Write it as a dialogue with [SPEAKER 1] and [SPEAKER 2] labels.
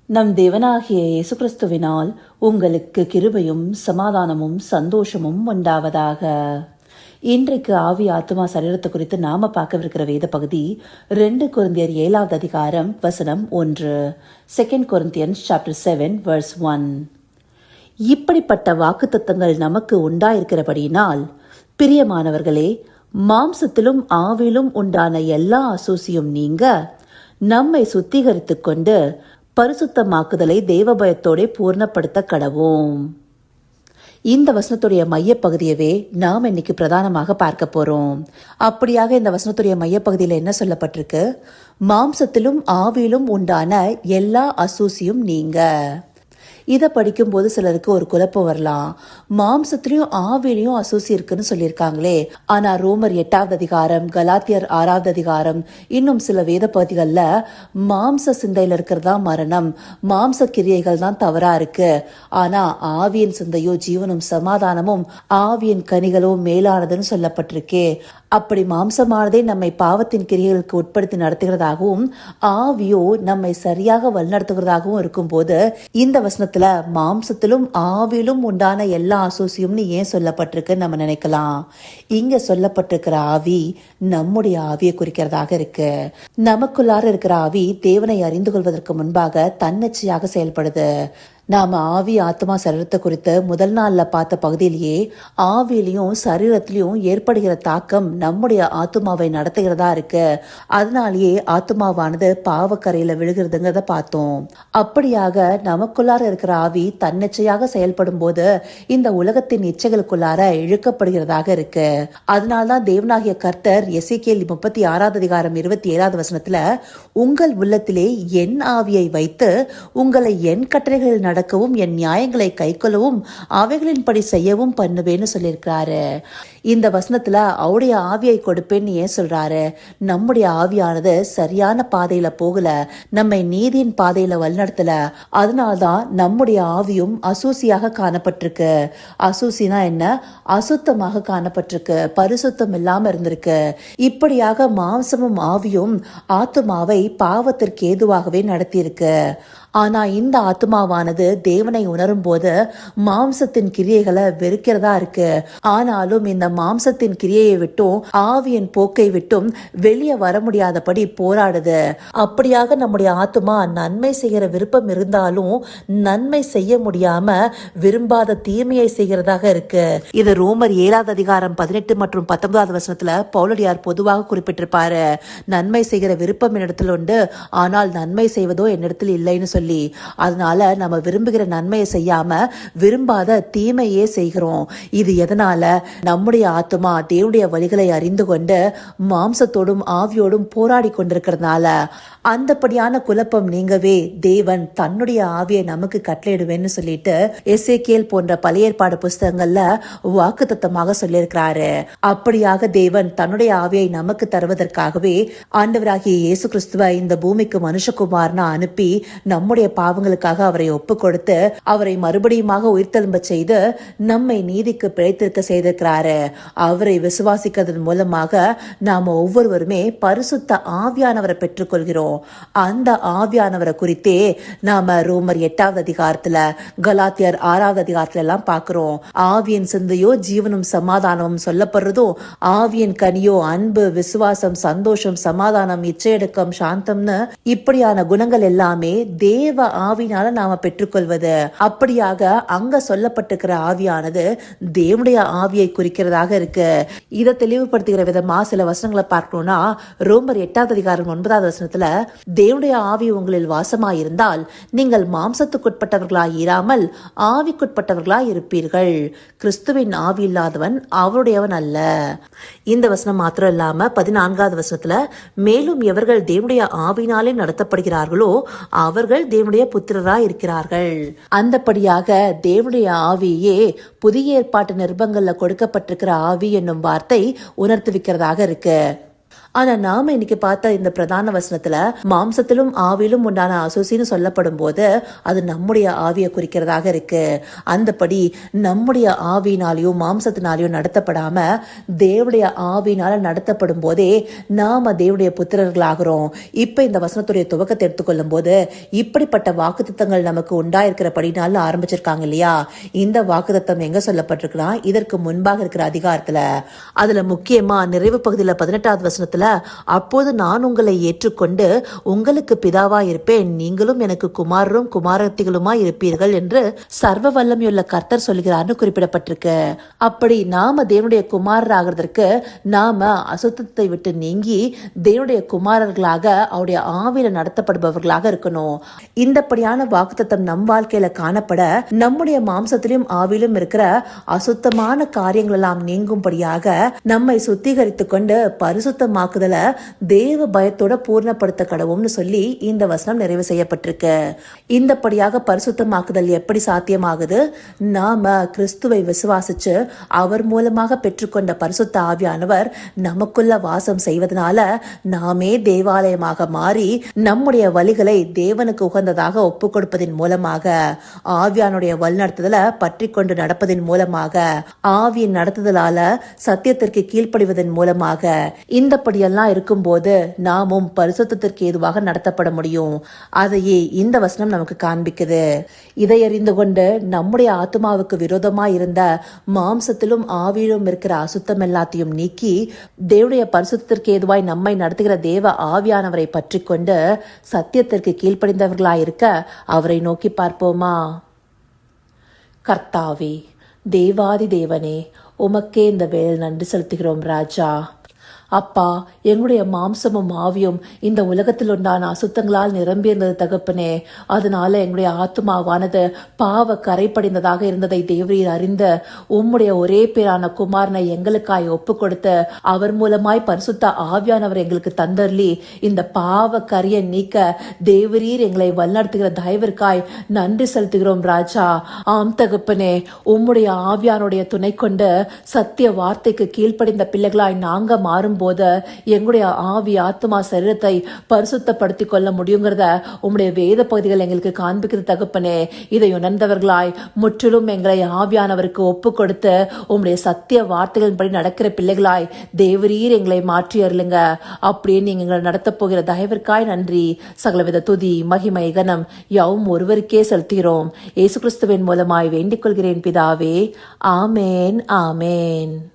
[SPEAKER 1] நம் தேவனாகிய இயேசு கிறிஸ்துவினால் உங்களுக்கு கிருபையும் சமாதானமும் சந்தோஷமும் உண்டாவதாக. இன்றைக்கு ஆவி ஆத்மா சரீரத்தை குறித்து நாம பார்க்கவிருக்கிற வேத பகுதி 2 கொரிந்தியர் 7வது அதிகாரம் வசனம் 1. 2 Corinthians chapter 7 verse 1. இப்படிப்பட்ட வாக்குத்தத்தங்கள் நமக்கு உண்டாயிருக்கிறபடியினால், பிரியமானவர்களே, மாம்சத்திலும் ஆவிலும் உண்டான எல்லா அசூசியும் நீங்க நம்மை சுத்திகரித்துக் கொண்டு பரிசுத்தமாக்குதலை தேவபயத்தோட பூர்ணப்படுத்த கடவோம். இந்த வசனத்துடைய மையப்பகுதியவே நாம் இன்னைக்கு பிரதானமாக பார்க்க போறோம். அப்படியாக இந்த வசனத்துடைய மையப்பகுதியில் என்ன சொல்லப்பட்டிருக்கு? மாம்சத்திலும் ஆவியிலும் உண்டான எல்லா அசூசியும் நீங்க. இதை படிக்கும்போது சிலருக்கு ஒரு குழப்பம் வரலாம். மாம்சத்திலையும் ஆவிலையும் அசூசி இருக்குன்னு சொல்லியிருக்காங்களே, ஆனா ரோமர் 8வது அதிகாரம், கலாத்தியர் 6வது அதிகாரம், இன்னும் சில வேத பகுதிகள்ல மாம்ச சிந்தையில இருக்கிறதா மரணம், மாம்ச கிரியைகள் தான் தவறா இருக்கு, ஆனா ஆவியின் சிந்தையோ ஜீவனும் சமாதானமும் ஆவியின் கனிகளும் மேலானதுன்னு சொல்லப்பட்டிருக்கே. அப்படி மாம்சமானதே நம்மை பாவத்தின் கிரியைகளுக்கு உட்படுத்தி நடத்துகிறதாகவும் ஆவியோ நம்மை சரியாக வழிநடத்துகிறதாகவும் இருக்கும் போது, இந்த வசனத்துல மாம்சத்திலும் ஆவிலும் உண்டான எல்லா அசூசியும்னு ஏன் சொல்லப்பட்டிருக்கு நம்ம நினைக்கலாம். இங்க சொல்லப்பட்டிருக்கிற ஆவி நம்முடைய ஆவியை குறிக்கிறதாக இருக்கு. நமக்குள்ளார இருக்கிற ஆவி தேவனை அறிந்து கொள்வதற்கு முன்பாக தன்னெச்சையாக செயல்படுது. நாம ஆவி ஆத்மா சரீரத்தை குறித்து முதல் நாள்ல பார்த்த பகுதியிலேயே ஆவியிலையும் சரீரத்திலையும் ஏற்படுகிற தாக்கம் நம்முடைய ஆத்மாவை நடத்துகிறதா இருக்கு. அதனாலேயே ஆத்மாவானது பாவக்கரையில விழுகிறதுங்கிறத பார்த்தோம். அப்படியாக நமக்குள்ளார இருக்கிற ஆவி தன்னெச்சையாக செயல்படும் போது இந்த உலகத்தின் இச்சைகளுக்குள்ளார இழுக்கப்படுகிறதாக இருக்கு. அதனால்தான் தேவனாகிய கர்த்தர் எசேக்கியேல் 36வது அதிகாரம் 27வது வசனத்துல, உங்கள் உள்ளத்திலே என் ஆவியை வைத்து உங்களை என் கட்டளைகள் நடக்கவும் என் நியாயங்களை கைக்கொள்ளவும் அவைகளின்படி செய்யவும் பண்ணுவேன்னு சொல்லியிருக்கிறாரு. இந்த வசனத்துல அவருடைய ஆவியை கொடுப்பேன்னு ஏன் சொல்றாரு? நம்முடைய ஆவியானது சரியான பாதையில போகல, நம்மை நீதியின் பாதையில வழிநடத்தல. அதனால்தான் நம்முடைய ஆவியும் அசூசியாக காணப்பட்டிருக்கு. அசூசினா என்ன? அசுத்தமாக காணப்பட்டிருக்கு, பரிசுத்தம் இல்லாம இருந்திருக்கு. இப்படியாக மாம்சமும் ஆவியும் ஆத்துமாவை பாவத்திற்கு ஏதுவாகவே நடத்தியிருக்கு. ஆனா இந்த ஆத்மாவானது தேவனை உணரும் போது மாம்சத்தின் கிரியைகளை வெறுக்கிறதா இருக்கு. ஆனாலும் இந்த மாம்சத்தின் கிரியையை விட்டும் ஆவியின் போக்கை விட்டும் வெளியே வர முடியாதபடி போராடுது. அப்படியாக நம்முடைய ஆத்மா நன்மை செய்கிற விருப்பம் இருந்தாலும் நன்மை செய்ய முடியாம விரும்பாத தீமையை செய்கிறதாக இருக்கு. இது ரோமர் 7வது அதிகாரம் 18 மற்றும் 19வது வசனத்துல பவுலடியார் பொதுவாக குறிப்பிட்டிருப்பாரு. நன்மை செய்கிற விருப்பம் என்னிடத்தில் உண்டு, ஆனால் நன்மை செய்வதோ என்னிடத்தில் இல்லைன்னு சொல்லி. அதனால நம்ம விரும்புகிற நன்மையை செய்யாம விரும்பாத தீமையே செய்கிறோம். இது எதனால? நம்முடைய ஆத்மா தேவனுடைய வழிகளை அறிந்து கொண்டு மாம்சத்தோடும் ஆவியோடும் போராடி கொண்டிருக்கிறதுனால. அந்தபடியான குழப்பம் நீங்கவே தேவன் தன்னுடைய ஆவியை நமக்கு கட்டளையிடுவேன்னு சொல்லிட்டு எசேக்கியேல் போன்ற பழைய ஏற்பாடு புஸ்தகங்கள்ல வாக்குத்தத்தமாக சொல்லியிருக்கிறாரு. அப்படியாக தேவன் தன்னுடைய ஆவியை நமக்கு தருவதற்காகவே ஆண்டவராகிய இயேசு கிறிஸ்துவை இந்த பூமிக்கு மனுஷகுமாரனா அனுப்பி நம்முடைய பாவங்களுக்காக அவரை ஒப்பு கொடுத்து அவரை மறுபடியுமாக உயிர்த்தெழும்ப செய்து நம்மை நீதிக்கு பிழைத்திருக்க செய்திருக்கிறாரு. அவரை விசுவாசிக்கிறதன் மூலமாக நாம ஒவ்வொருவருமே பரிசுத்த ஆவியானவரை பெற்றுக்கொள்கிறோம். அந்த ஆவியானவரை குறித்தே நாம ரோமர் 8வது அதிகாரத்துல, கலாத்தியர் 6வது அதிகாரத்துல எல்லாம் பாக்குறோம். ஆவியின் சிந்தையோ ஜீவனும் சமாதானமும் சொல்லப்படுறதும், ஆவியின் கனியோ அன்பு, விசுவாசம், சந்தோஷம், சமாதானம், இச்சையடக்கம், சாந்தம்னு இப்படியான குணங்கள் எல்லாமே தேவ ஆவினால நாம பெற்றுக்கொள்வது. அப்படியாக அங்க சொல்லப்பட்டிருக்கிற ஆவியானது தேவனுடைய ஆவியை குறிக்கிறதாக இருக்கு. இதை தெளிவுபடுத்துகிற விதமா சில வசனங்களை பார்க்கணும்னா, ரோமர் 8வது அதிகாரம் 9வது வசனத்துல, தேவனுடைய ஆவி உங்களில் வாசமாயிருந்தால் நீங்கள் மாம்சத்துக்குட்பட்டவர்களாய் இராமல் ஆவிக்குட்பட்டவர்களாய் இருப்பீர்கள். கிறிஸ்துவின் ஆவி இல்லாதவன் அவருடையவன் அல்ல. இந்த வசனம் மாத்திரம் இல்லாம 14வது வசனத்துல, மேலும் எவர்கள் தேவனுடைய ஆவினாலே நடத்தப்படுகிறார்களோ அவர்கள் தேவனுடைய புத்திரராய் இருக்கிறார்கள். அந்தபடியாக தேவனுடைய ஆவியே புதிய ஏற்பாட்டு நிருபங்கள்ல கொடுக்கப்பட்டிருக்கிற ஆவி என்னும் வார்த்தை உணர்த்துவிக்கிறதாக இருக்கு. ஆனா நாம இன்னைக்கு பார்த்த இந்த பிரதான வசனத்துல மாம்சத்திலும் ஆவிலும் உண்டான அசூசின்னு சொல்லப்படும் போது அது நம்முடைய ஆவியை குறிக்கிறதாக இருக்கு. அந்தபடி நம்முடைய ஆவியினாலையும் மாம்சத்தினாலையும் நடத்தப்படாம தேவனுடைய ஆவியினால நடத்தப்படும் போதே நாம தேவனுடைய புத்திரர்களாகிறோம். இப்ப இந்த வசனத்துடைய துவக்கத்தை எடுத்துக்கொள்ளும் போது இப்படிப்பட்ட வாக்குத்தத்தங்கள் நமக்கு உண்டாயிருக்கிறபடினால ஆரம்பிச்சிருக்காங்க இல்லையா? இந்த வாக்குத்தத்தம் எங்க சொல்லப்பட்டிருக்குன்னா இதற்கு முன்பாக இருக்கிற அதிகாரத்துல, அதுல முக்கியமா நிறைவு பகுதியில 18வது வசனத்துல, அப்போது நான் உங்களை ஏற்றுக்கொண்டு உங்களுக்கு பிதாவா இருப்பேன், நீங்களும் எனக்கு குமாரரும் குமாரத்திகளுமா இருப்பீர்கள் என்று சர்வ வல்லமையுள்ள கர்த்தர் சொல்கிறார்னு குறிப்பிடப்பட்டிருக்கு. அப்படி நாம தேவனுடைய குமாரர் ஆகிறதற்கு நாம அசுத்தத்தை விட்டு நீங்கி தேவனுடைய குமாரர்களாக அவருடைய ஆவியில நடத்தப்படுபவர்களாக இருக்கணும். இந்தப்படியான வாக்குத்தத்தம் நம் வாழ்க்கையில காணப்பட நம்முடைய மாம்சத்திலும் ஆவிலும் இருக்கிற அசுத்தமான காரியங்கள் எல்லாம் நீங்கும்படியாக நம்மை சுத்திகரித்து கொண்டு பரிசுத்தமாக்குதல தேவ பயத்தோட பூர்ணப்படுத்த கடவும்னு சொல்லி இந்த வசனம் நிறைவு செய்யப்பட்டிருக்கு. இந்தப்படியாக பரிசுத்தமாக்குதல் எப்படி சாத்தியமாகுது? நாம கிறிஸ்துவை விசுவாசிச்சு அவர் மூலமாக பெற்றுக்கொண்ட பரிசுத்த ஆவியானவர் நமக்குள்ள வாசம் செய்வதனால நாமே தேவாலயமாக மாறி நம்முடைய வழிகளை தேவனுக்கு உகந்ததாக ஒப்பு கொடுப்பதின் மூலமாக, ஆவியானுடைய வழிநடத்துதல பற்றி கொண்டு நடப்பதின் மூலமாக, ஆவியின் நடத்துதலால சத்தியத்திற்கு கீழ்ப்படிவதன் மூலமாக, இந்தப்படியெல்லாம் இருக்கும்போது நாமும் பரிசுத்தத்திற்கு ஏதுவாக நடத்தப்பட முடியும். அதையே இந்த வசனம் நமக்கு காண்பிக்குது. இதை அறிந்து கொண்டு நம்முடைய ஆத்மாவுக்கு விரோதமாய் இருந்த மாம்சத்திலும் ஆவியிலும் இருக்கிற அசுத்தம் எல்லாத்தையும் நீக்கி தேவனுடைய பரிசுத்தத்திற்கு ஏதுவாய் நம்மை நடத்துகிற தேவ ஆவியானவரை பற்றி கொண்டு சத்தியத்திற்கு கீழ்ப்படிந்தவர்களாயிருக்க அவரை நோக்கி பார்ப்போமா? கர்த்தாவே, தேவாதி தேவனே, உமக்கே இந்த வேளை நன்றி செலுத்துகிறோம் ராஜா. அப்பா, எங்களுடைய மாம்சமும் ஆவியும் இந்த உலகத்தில் உண்டான அசுத்தங்களால் நிரம்பியிருந்தது தகப்பனே. அதனால எங்களுடைய ஆத்மாவானது பாவ கரைப்படைந்ததாக இருந்ததை தேவரீர் அறிந்த உம்முடைய ஒரே பேரான குமாரனை எங்களுக்காய் ஒப்பு கொடுத்து அவர் மூலமாய் பரிசுத்த ஆவியானவர் எங்களுக்கு தந்தர்லி இந்த பாவ கரையை நீக்க தேவரீர் எங்களை வழிநடத்துகிற தயவிற்காய் நன்றி செலுத்துகிறோம் ராஜா. ஆம் தகப்பனே, உம்முடைய ஆவியானுடைய துணை கொண்டு சத்திய வார்த்தைக்கு கீழ்ப்படிந்த பிள்ளைகளாய் நாங்க மாறும் போது எங்களுடைய ஆவி ஆத்மா சரீரத்தை பரிசுத்தப்படுத்திக் கொள்ள முடியுங்கிறத உம்முடைய வேத பகுதிகள் எங்களுக்கு காண்பிக்கிறது தகப்பனே. இதை உணர்ந்தவர்களாய் முற்றிலும் எங்களை ஆவியானவருக்கு ஒப்பு கொடுத்து உம்முடைய சத்திய வார்த்தைகளின்படி நடக்கிற பிள்ளைகளாய் தேவரீர் எங்களை மாற்றி அருளுங்க. அப்படியே நீங்க எங்களை நடத்த போகிற தயவிற்காய் நன்றி. சகலவித துதி மகிமை கனம் யாவும் ஒருவருக்கே செலுத்துகிறோம். இயேசு கிறிஸ்துவின் மூலமாய் வேண்டிக் கொள்கிறேன் பிதாவே. ஆமேன், ஆமேன்.